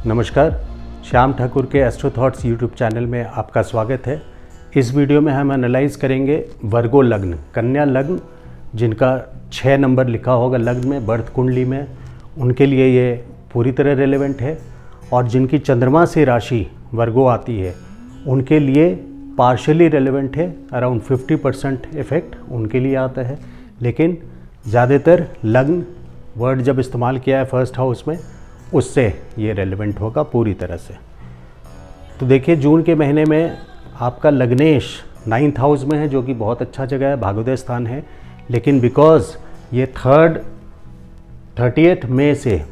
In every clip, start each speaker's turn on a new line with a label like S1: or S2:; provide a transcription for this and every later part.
S1: नमस्कार, श्याम ठाकुर के astro thoughts YouTube channel में आपका स्वागत है। इस वीडियो में हम एनालाइज करेंगे वर्गो लग्न, कन्या लग्न, जिनका 6 नंबर लिखा होगा लग्न में, बर्थ कुंडली में, उनके लिए ये पूरी तरह रेलेवेंट है। और जिनकी चंद्रमा से राशि वर्गो आती है उनके लिए पार्शियली रेलेवेंट है, अराउंड 50% इफेक्ट उनके लिए आता है। लेकिन ज़्यादातर लग्न वर्ड जब इस्तेमाल किया है फर्स्ट हाउस में, उससे ये रेलेवेंट होगा पूरी तरह से। तो देखिए, जून के महीने में आपका लग्नेश 9th हाउस में है, जो कि बहुत अच्छा जगह है, भाग्योदय स्थान है। लेकिन बिकॉज ये 30 मई से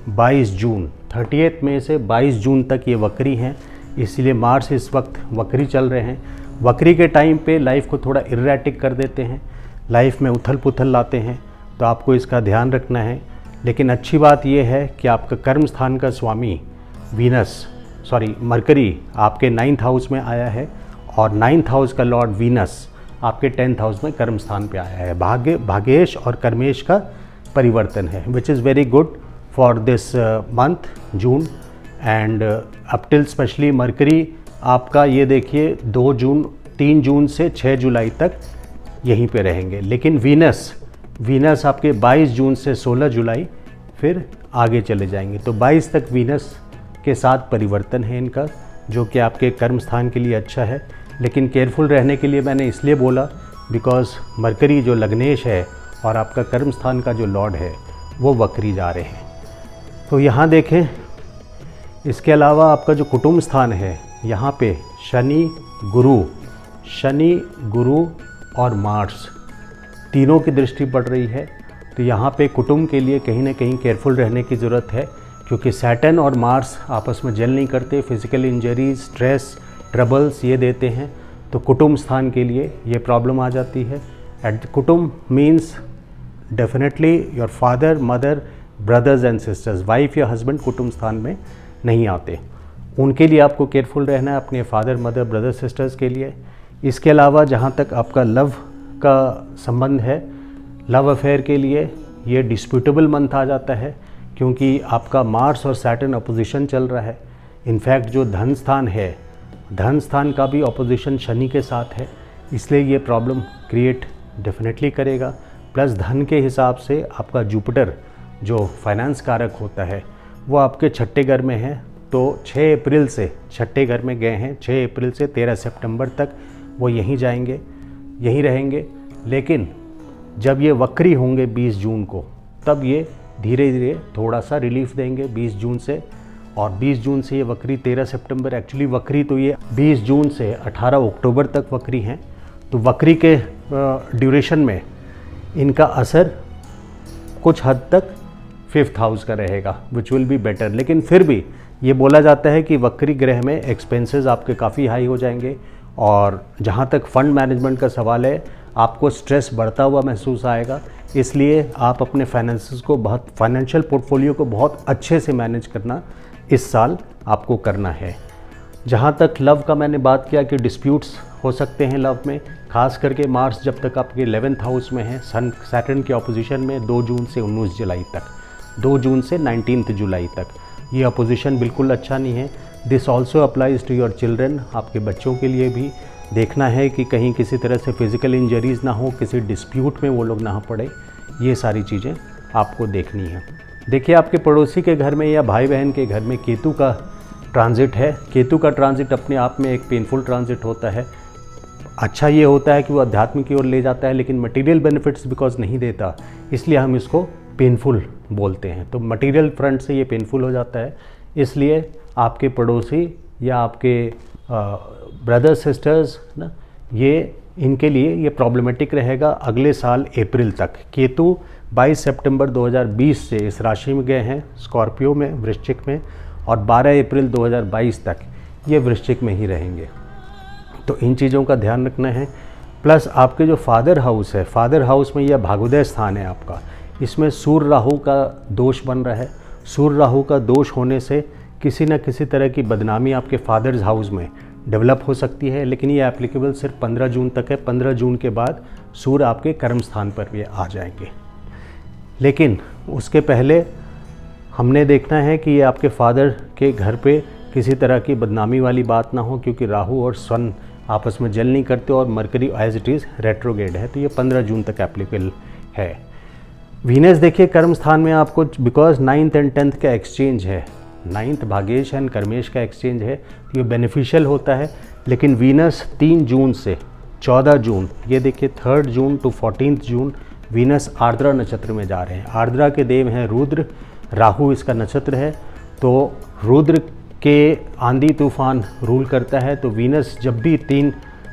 S1: 22 जून तक ये वक्री हैं, इसलिए मार्स इस वक्त वक्री चल रहे हैं। वक्री के टाइम पे लाइफ को थोड़ा इरेटिक कर देते हैं, लाइफ में उथल पुथल लाते हैं, तो आपको इसका ध्यान रखना है। लेकिन अच्छी बात यह है कि आपका कर्म स्थान का स्वामी मरकरी आपके 9th हाउस में आया है, और 9th हाउस का लॉर्ड वीनस आपके 10th हाउस में कर्म स्थान पे आया है। भाग्येश और कर्मेश का परिवर्तन है, which is very good for this month June and up till specially mercury आपका ये देखिए 3 जून से 6 जुलाई तक यहीं पे रहेंगे। लेकिन वीनस आपके 22 जून से 16 जुलाई फिर आगे चले जाएंगे। तो 22 तक वीनस के साथ परिवर्तन है इनका, जो कि आपके कर्म स्थान के लिए अच्छा है। लेकिन केयरफुल रहने के लिए मैंने इसलिए बोला बिकॉज मरकरी जो लग्नेश है और आपका कर्म स्थान का जो लॉर्ड है वो वक्री जा रहे हैं। तो यहाँ देखें, इसके अलावा आपका जो कुटुंब स्थान है, यहाँ पे शनि गुरु और मार्स तीनों की दृष्टि पड़ रही है। तो यहाँ पे कुटुंब के लिए कहीं ना कहीं केयरफुल रहने की ज़रूरत है, क्योंकि सैटर्न और मार्स आपस में जेल नहीं करते, फिजिकल इंजरीज, स्ट्रेस, ट्रबल्स ये देते हैं। तो कुटुंब स्थान के लिए ये प्रॉब्लम आ जाती है। एट कुटुंब means definitely your father, mother, brothers and sisters. Wife या हस्बैंड कुटुंब स्थान में नहीं आते, उनके लिए आपको केयरफुल रहना है, अपने फादर, मदर, ब्रदर, सिस्टर्स के लिए। इसके अलावा जहाँ तक आपका लव का संबंध है, लव अफेयर के लिए ये डिस्प्यूटेबल मंथ आ जाता है, क्योंकि आपका मार्स और सैटर्न अपोजिशन चल रहा है। इनफैक्ट जो धन स्थान है, धन स्थान का भी अपोजिशन शनि के साथ है, इसलिए ये प्रॉब्लम क्रिएट डेफिनेटली करेगा। प्लस धन के हिसाब से आपका जुपिटर जो फाइनेंस कारक होता है वो आपके 6ठे घर में है। तो 6 अप्रैल से 6ठे घर में गए हैं, 6 अप्रैल से 13 सितंबर तक वो यहीं जाएंगे, यहीं रहेंगे। लेकिन जब ये वक्री होंगे 20 जून को, तब ये धीरे धीरे थोड़ा सा रिलीफ देंगे 20 जून से। और 20 जून से ये वक्री 13 सितंबर, एक्चुअली वक्री तो ये 20 जून से 18 अक्टूबर तक वक्री हैं। तो वक्री के ड्यूरेशन में इनका असर कुछ हद तक 5th हाउस का रहेगा, विच विल बी बेटर। लेकिन फिर भी ये बोला जाता है कि वक्री ग्रह में एक्सपेंसेस आपके काफ़ी हाई हो जाएंगे, और जहाँ तक फंड मैनेजमेंट का सवाल है, आपको स्ट्रेस बढ़ता हुआ महसूस आएगा। इसलिए आप अपने फाइनेंशियल पोर्टफोलियो को बहुत अच्छे से मैनेज करना इस साल आपको करना है। जहाँ तक लव का मैंने बात किया कि डिस्प्यूट्स हो सकते हैं लव में, खास करके मार्स जब तक आपके 11th हाउस में है, सन सैटर्न के ऑपोजिशन में 2 जून से 19 जुलाई तक, 2 जून से 19 जुलाई तक ये अपोजिशन बिल्कुल अच्छा नहीं है। This also applies to your children. आपके बच्चों के लिए भी देखना है कि कहीं किसी तरह से फिज़िकल इंजरीज़ ना हो, किसी डिस्प्यूट में वो लोग ना पड़े, ये सारी चीज़ें आपको देखनी है। देखिए, आपके पड़ोसी के घर में या भाई बहन के घर में केतु का ट्रांजिट है। केतु का ट्रांजिट अपने आप में एक पेनफुल ट्रांजिट होता है। अच्छा ये होता है कि वो अध्यात्म की ओर ले जाता है, लेकिन मटेरियल बेनिफिट्स बिकॉज नहीं देता, इसलिए हम इसको पेनफुल बोलते हैं। तो मटेरियल फ्रंट से ये पेनफुल हो जाता है, इसलिए आपके पड़ोसी या आपके ब्रदर सिस्टर्स ना, ये इनके लिए ये प्रॉब्लमेटिक रहेगा अगले साल अप्रैल तक। केतु 22 सितंबर 2020 से इस राशि में गए हैं, स्कॉर्पियो में, वृश्चिक में, और 12 अप्रैल 2022 तक ये वृश्चिक में ही रहेंगे। तो इन चीज़ों का ध्यान रखना है। प्लस आपके जो फादर हाउस है, फादर हाउस में यह भाग्योदय स्थान है आपका, इसमें सूर्य राहु का दोष बन रहा है। सूर्य राहु का दोष होने से किसी न किसी तरह की बदनामी आपके फादर्स हाउस में डेवलप हो सकती है, लेकिन ये एप्लीकेबल सिर्फ 15 जून तक है। 15 जून के बाद सूर्य आपके कर्म स्थान पर भी आ जाएंगे। लेकिन उसके पहले हमने देखना है कि ये आपके फादर के घर पे किसी तरह की बदनामी वाली बात ना हो, क्योंकि राहु और सन आपस में जल नहीं करते और मरकरी एज इट इज़ रेट्रोगेड है, तो ये 15 जून तक एप्लीकेबल है। वीनस देखिए कर्म स्थान में आपको, बिकॉज 9th एंड 10th का एक्सचेंज है, 9th भागेश एंड कर्मेश का एक्सचेंज है, तो ये बेनिफिशियल होता है। लेकिन वीनस 3 जून से 14 जून, ये देखिए 3rd June to 14th June Venus Ardra नक्षत्र में जा रहे हैं। आर्द्रा के देव हैं रुद्र, राहु इसका नक्षत्र है, तो रुद्र के आंधी तूफान रूल करता है। तो वीनस जब भी 3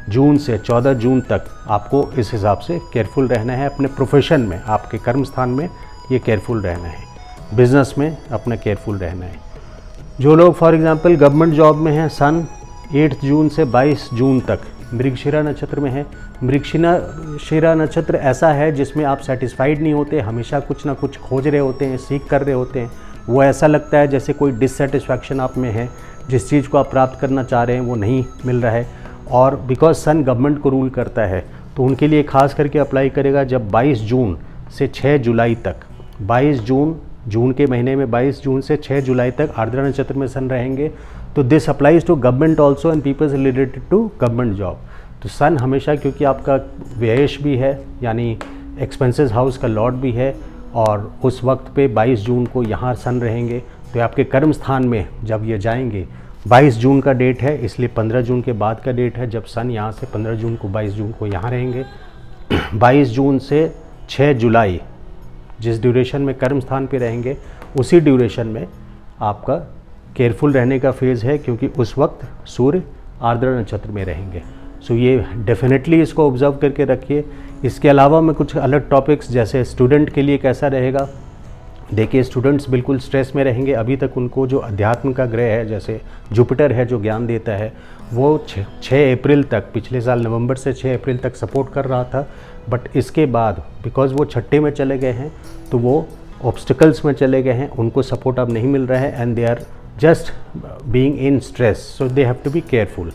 S1: जून से 14 जून तक आपको इस हिसाब से केयरफुल रहना है। अपने प्रोफेशन में, आपके कर्म स्थान में ये केयरफुल रहना है, बिजनेस में अपना केयरफुल रहना है। जो लोग फॉर एग्जांपल गवर्नमेंट जॉब में हैं, सन 8 जून से 22 जून तक मृगशिरा नक्षत्र में है। मृगशिरा नक्षत्र ऐसा है जिसमें आप सेटिस्फाइड नहीं होते, हमेशा कुछ ना कुछ खोज रहे होते हैं, सीख कर रहे होते हैं। वो ऐसा लगता है जैसे कोई डिससेटिस्फैक्शन आप में है, जिस चीज़ को आप प्राप्त करना चाह रहे हैं वो नहीं मिल रहा है। और बिकॉज सन गवर्नमेंट को रूल करता है, तो उनके लिए खास करके अप्लाई करेगा जब 22 जून से 6 जुलाई तक, 22 जून के महीने में 22 जून से 6 जुलाई तक आर्द्रा नक्षत्र में सन रहेंगे। तो this applies to government also and peoples related to government job. तो सन हमेशा, क्योंकि आपका व्ययश भी है यानी एक्सपेंसेस हाउस का लॉर्ड भी है, और उस वक्त पे 22 जून को यहाँ सन रहेंगे, तो आपके कर्म स्थान में जब ये जाएंगे, 22 जून का डेट है, इसलिए 15 जून के बाद का डेट है जब सन यहाँ से 15 जून को 22 जून को यहाँ रहेंगे। 22 जून से 6 जुलाई जिस ड्यूरेशन में कर्म स्थान पे रहेंगे, उसी ड्यूरेशन में आपका केयरफुल रहने का फेज़ है, क्योंकि उस वक्त सूर्य आर्द्रा नक्षत्र में रहेंगे। सो ये डेफिनेटली इसको ऑब्जर्व करके रखिए। इसके अलावा मैं कुछ अलग टॉपिक्स, जैसे स्टूडेंट के लिए कैसा रहेगा, देखिए स्टूडेंट्स बिल्कुल स्ट्रेस में रहेंगे। अभी तक उनको जो अध्यात्म का ग्रह है, जैसे जुपिटर है जो ज्ञान देता है, वो 6 अप्रैल तक, पिछले साल नवंबर से 6 अप्रैल तक सपोर्ट कर रहा था। बट इसके बाद बिकॉज वो छठे में चले गए हैं, तो वो ऑब्स्टिकल्स में चले गए हैं, उनको सपोर्ट अब नहीं मिल रहा है, and they are just being in stress, so they have to be careful.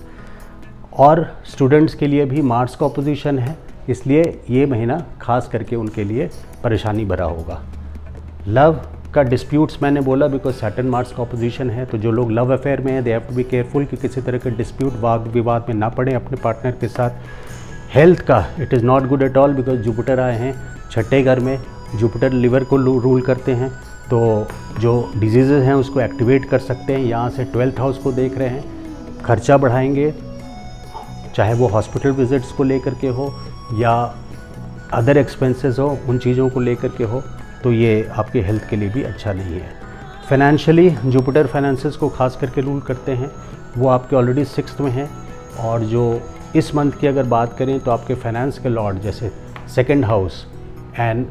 S1: और स्टूडेंट्स के लिए भी मार्स का ऑपोजिशन है, इसलिए ये महीना खास करके उनके लिए परेशानी भरा होगा। लव का डिस्प्यूट्स मैंने बोला बिकॉज सैटर्न मार्स का ऑपोजिशन है, तो जो लोग लव अफेयर में हैं they have to be careful कि किसी तरह के डिस्प्यूट, वाद विवाद में ना पड़े अपने पार्टनर के साथ। हेल्थ का it is not good at all, because Jupiter आए हैं छठे घर में, जुपिटर लिवर को रूल करते हैं, तो जो डिजीज़ हैं उसको एक्टिवेट कर सकते हैं। यहाँ से 12th हाउस को देख रहे हैं, खर्चा बढ़ाएंगे, चाहे वो हॉस्पिटल विजिट्स को लेकर के हो या अदर एक्सपेंसेस हो, उन चीज़ों को लेकर के हो, तो ये आपके हेल्थ के लिए भी अच्छा नहीं है। फाइनेंशियली जुपिटर फाइनेंसेस को खास करके रूल करते हैं, वो आपके ऑलरेडी 6th में हैं। और जो इस मंथ की अगर बात करें तो आपके फाइनेंस के लॉर्ड, जैसे 2nd हाउस एंड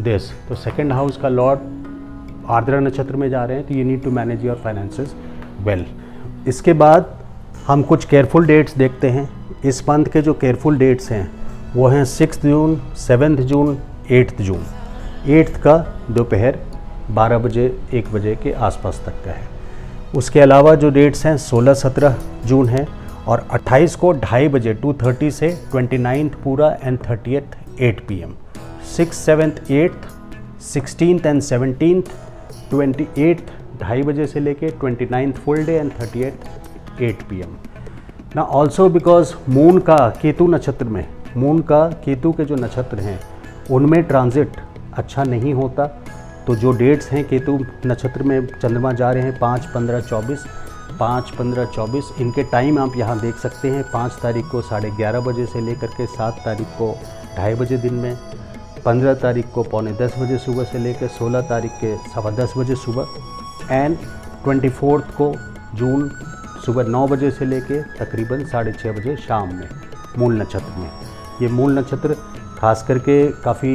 S1: दिस, तो 2nd हाउस का लॉर्ड आर्द्रा नक्षत्र में जा रहे हैं, तो you need to manage your finances well. इसके बाद हम कुछ केयरफुल डेट्स देखते हैं। इस मंथ के जो केयरफुल डेट्स हैं वो हैं 6 जून, 7 जून, 8 जून। 8th का दोपहर 12 बजे 1 बजे के आसपास तक का है। उसके अलावा जो डेट्स हैं 16-17 जून है, और 28 को 2:30 बजे 2:30 से 29th पूरा and 30th 8 PM। 6th, 7th, 8th, 16th and 17th, 28th 2:30 बजे से लेके 29th full day and 30th 8 PM। ना ऑल्सो बिकॉज मून का केतु नक्षत्र में, मून का केतु के जो नक्षत्र हैं उनमें ट्रांजिट अच्छा नहीं होता, तो जो डेट्स हैं केतु नक्षत्र में चंद्रमा जा रहे हैं 5, 15, 24, 5, 15, 24, इनके टाइम आप यहाँ देख सकते हैं। 5 तारीख को 11:30 बजे से लेकर के 7 तारीख को 2:30 बजे दिन में, 15 तारीख को 9:45 बजे सुबह से लेकर 16 तारीख के 10:15 बजे सुबह, एंड 24 को जून सुबह 9 बजे से लेके तकरीबन 6:30 बजे शाम में मूल नक्षत्र में। ये मूल नक्षत्र खास करके काफ़ी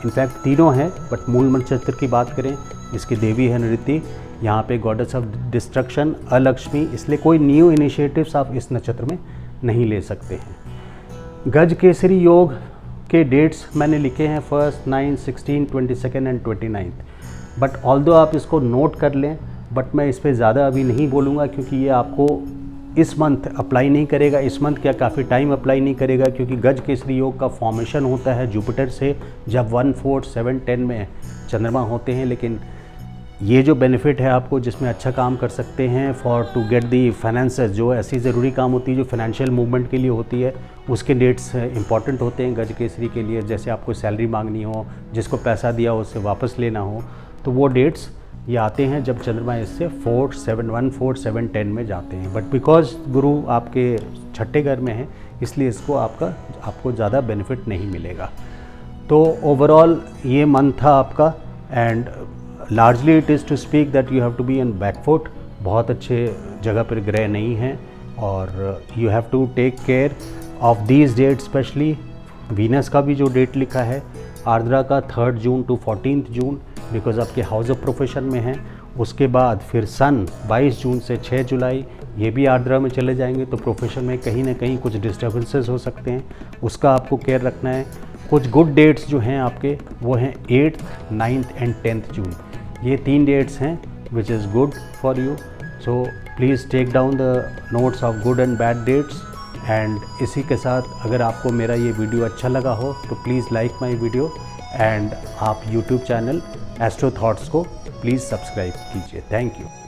S1: इनफैक्ट तीनों हैं, बट मूल नक्षत्र की बात करें, इसकी देवी है नृति, यहाँ पे गॉडेस ऑफ डिस्ट्रक्शन अलक्ष्मी, इसलिए कोई न्यू इनिशिएटिव्स आप इस नक्षत्र में नहीं ले सकते हैं। गज केसरी योग के डेट्स मैंने लिखे हैं 1st, 9, 16, 22 एंड 29, बट ऑल्दो आप इसको नोट कर लें, बट मैं इस पर ज़्यादा अभी नहीं बोलूँगा क्योंकि ये आपको इस मंथ अप्लाई नहीं करेगा। इस मंथ क्या काफ़ी टाइम अप्लाई नहीं करेगा, क्योंकि गज केसरी योग का फॉर्मेशन होता है जुपिटर से, जब 1, 4, 7, 10 में चंद्रमा होते हैं, लेकिन ये जो बेनिफिट है आपको, जिसमें अच्छा काम कर सकते हैं for to get the finances, जो ऐसी ज़रूरी काम होती है जो फाइनेंशियल मूवमेंट के लिए होती है, उसके डेट्स इंपॉर्टेंट होते हैं गज केसरी के लिए। जैसे आपको सैलरी मांगनी हो, जिसको पैसा दिया हो उससे वापस लेना हो, तो वो डेट्स ये आते हैं जब चंद्रमा इससे 4, 7, 1, 4, 7, 10 में जाते हैं। बट बिकॉज गुरु आपके छठे घर में है, इसलिए इसको आपको ज़्यादा बेनिफिट नहीं मिलेगा। तो ओवरऑल ये मंथ था आपका, and largely it is to speak that you have to be in back foot. बहुत अच्छे जगह पर ग्रह नहीं हैं, और you have to take care of these date. Specially Venus का भी जो डेट लिखा है आर्द्रा का 3 जून टू 14 जून, बिकॉज आपके हाउस ऑफ प्रोफेशन में है। उसके बाद फिर सन 22 जून से 6 जुलाई, ये भी आर्द्रा में चले जाएंगे, तो प्रोफेशन में कहीं ना कहीं कुछ डिस्टर्बेंसेस हो सकते हैं, उसका आपको केयर रखना है। कुछ गुड डेट्स जो हैं आपके वो हैं 8th, 9th एंड 10th जून। ये 3 डेट्स हैं which is good for you. So please take down the notes of good and bad dates. And इसी के साथ अगर आपको मेरा ये वीडियो अच्छा लगा हो तो please like my video, and आप यूट्यूब चैनल एस्ट्रो थॉट्स को प्लीज़ सब्सक्राइब कीजिए। Thank you.